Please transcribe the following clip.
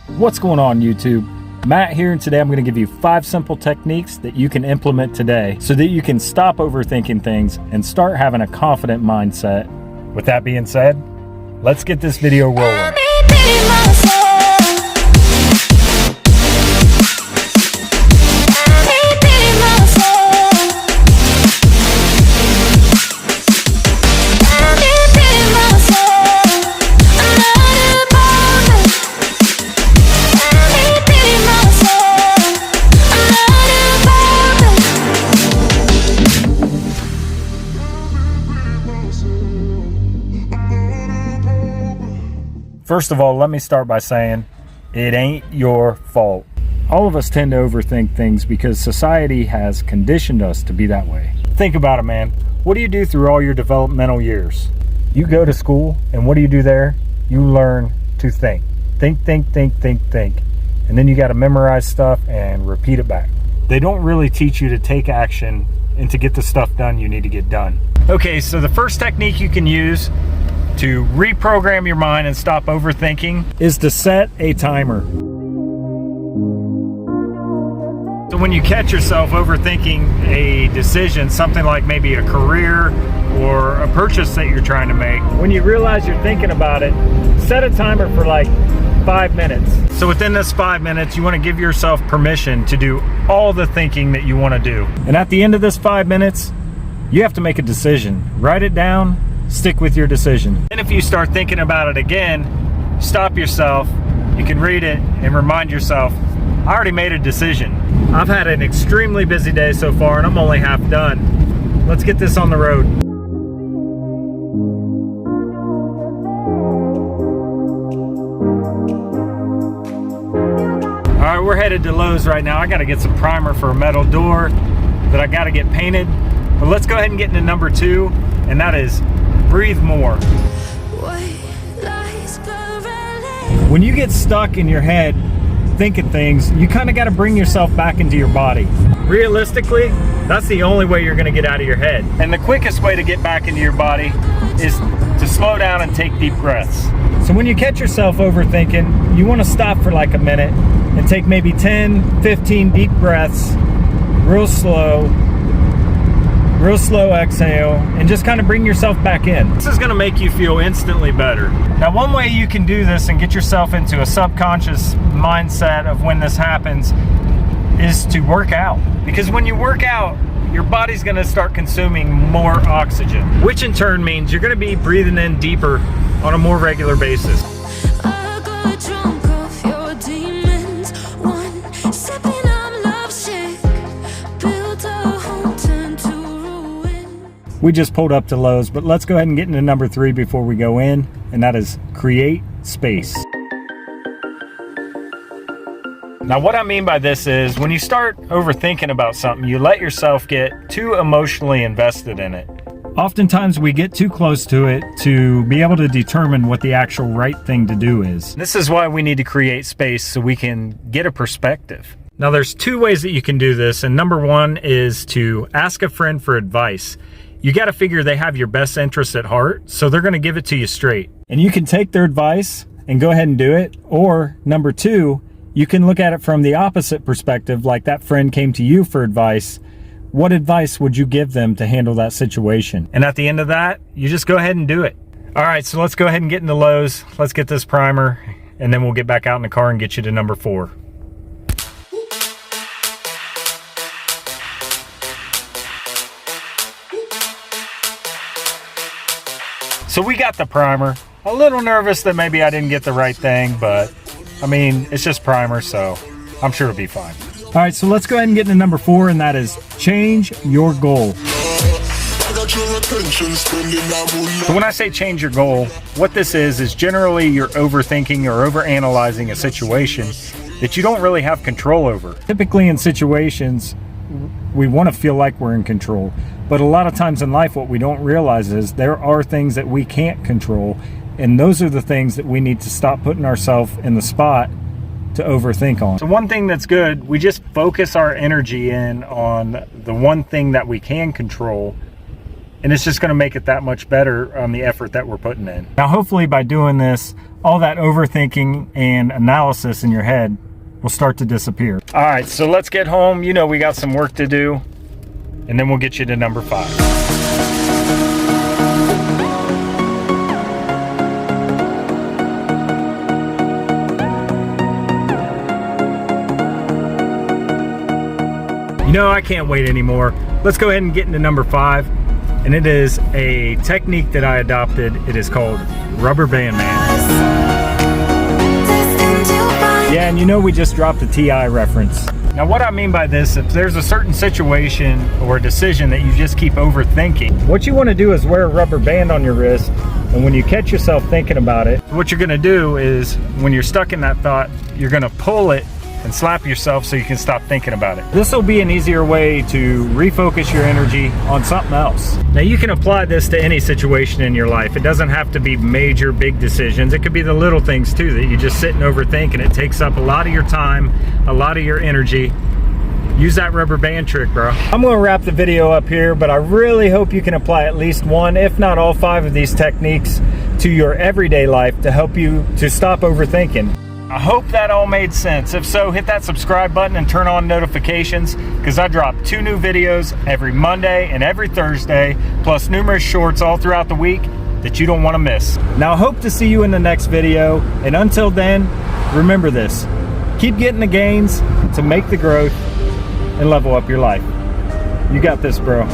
What's going on, YouTube? Matt here, and today I'm going to give you 5 simple techniques that you can implement today so that you can stop overthinking things and start having a confident mindset. With that being said, let's get this video rolling. First of all, let me start by saying it ain't your fault. All of us tend to overthink things because society has conditioned us to be that way. Think about it, man. What do you do through all your developmental years? You go to school, and what do you do there? You learn to think. Think. And then you got to memorize stuff and repeat it back. They don't really teach you to take action and to get the stuff done you need to get done. Okay, so the first technique you can use to reprogram your mind and stop overthinking is to set a timer. So when you catch yourself overthinking a decision, something like maybe a career or a purchase that you're trying to make, when you realize you're thinking about it, set a timer for like 5 minutes. So within this 5 minutes, you want to give yourself permission to do all the thinking that you want to do. And at the end of this 5 minutes, you have to make a decision. Write it down. Stick with your decision. And if you start thinking about it again, stop yourself. You can read it and remind yourself, I already made a decision. I've had an extremely busy day so far and I'm only half done. Let's get this on the road. All right, we're headed to Lowe's right now. I gotta get some primer for a metal door that I gotta get painted. But let's go ahead and get into number 2, and that is breathe more. When you get stuck in your head thinking things, you kind of got to bring yourself back into your body. Realistically, that's the only way you're going to get out of your head. And the quickest way to get back into your body is to slow down and take deep breaths. So when you catch yourself overthinking, you want to stop for like a minute and take maybe 10, 15 deep breaths, real slow exhale, and just kind of bring yourself back in. This is going to make you feel instantly better. Now, one way you can do this and get yourself into a subconscious mindset of when this happens is to work out. Because when you work out, your body's going to start consuming more oxygen, which in turn means you're going to be breathing in deeper on a more regular basis. We just pulled up to Lowe's, but let's go ahead and get into number 3 before we go in, and that is create space. Now, what I mean by this is when you start overthinking about something, you let yourself get too emotionally invested in it. Oftentimes we get too close to it to be able to determine what the actual right thing to do is. This is why we need to create space so we can get a perspective. Now, there's 2 ways that you can do this, and number 1 is to ask a friend for advice. You got to figure they have your best interest at heart, so they're going to give it to you straight. And you can take their advice and go ahead and do it. Or number 2, you can look at it from the opposite perspective, like that friend came to you for advice. What advice would you give them to handle that situation? And at the end of that, you just go ahead and do it. All right, so let's go ahead and get into Lowe's. Let's get this primer, and then we'll get back out in the car and get you to number 4. So we got the primer. A little nervous that maybe I didn't get the right thing, but I mean, it's just primer, so I'm sure it'll be fine. All right, so let's go ahead and get into number 4, and that is change your goal. So when I say change your goal, what this is generally you're overthinking or overanalyzing a situation that you don't really have control over. Typically in situations, we want to feel like we're in control. But a lot of times in life, what we don't realize is there are things that we can't control. And those are the things that we need to stop putting ourselves in the spot to overthink on. So one thing that's good, we just focus our energy in on the one thing that we can control and it's just going to make it that much better on the effort that we're putting in. Now, hopefully by doing this, all that overthinking and analysis in your head will start to disappear. All right, so let's get home. You know, we got some work to do, and then we'll get you to number 5. No, I can't wait anymore. Let's go ahead and get into number 5. And it is a technique that I adopted. It is called Rubber Band Man. Yeah, and you know we just dropped a TI reference. Now what I mean by this, if there's a certain situation or a decision that you just keep overthinking, what you want to do is wear a rubber band on your wrist, and when you catch yourself thinking about it, what you're going to do is when you're stuck in that thought, you're going to pull it and slap yourself so you can stop thinking about it. This will be an easier way to refocus your energy on something else. Now you can apply this to any situation in your life. It doesn't have to be major, big decisions. It could be the little things too that you just sit and overthink, and it takes up a lot of your time, a lot of your energy. Use that rubber band trick, bro. I'm gonna wrap the video up here, but I really hope you can apply at least one, if not all 5 of these techniques to your everyday life to help you to stop overthinking. I hope that all made sense. If so, hit that subscribe button and turn on notifications, because I drop 2 new videos every Monday and every Thursday, plus numerous shorts all throughout the week that you don't want to miss. Now I hope to see you in the next video, and until then, remember this: keep getting the gains to make the growth and level up your life. You got this, bro.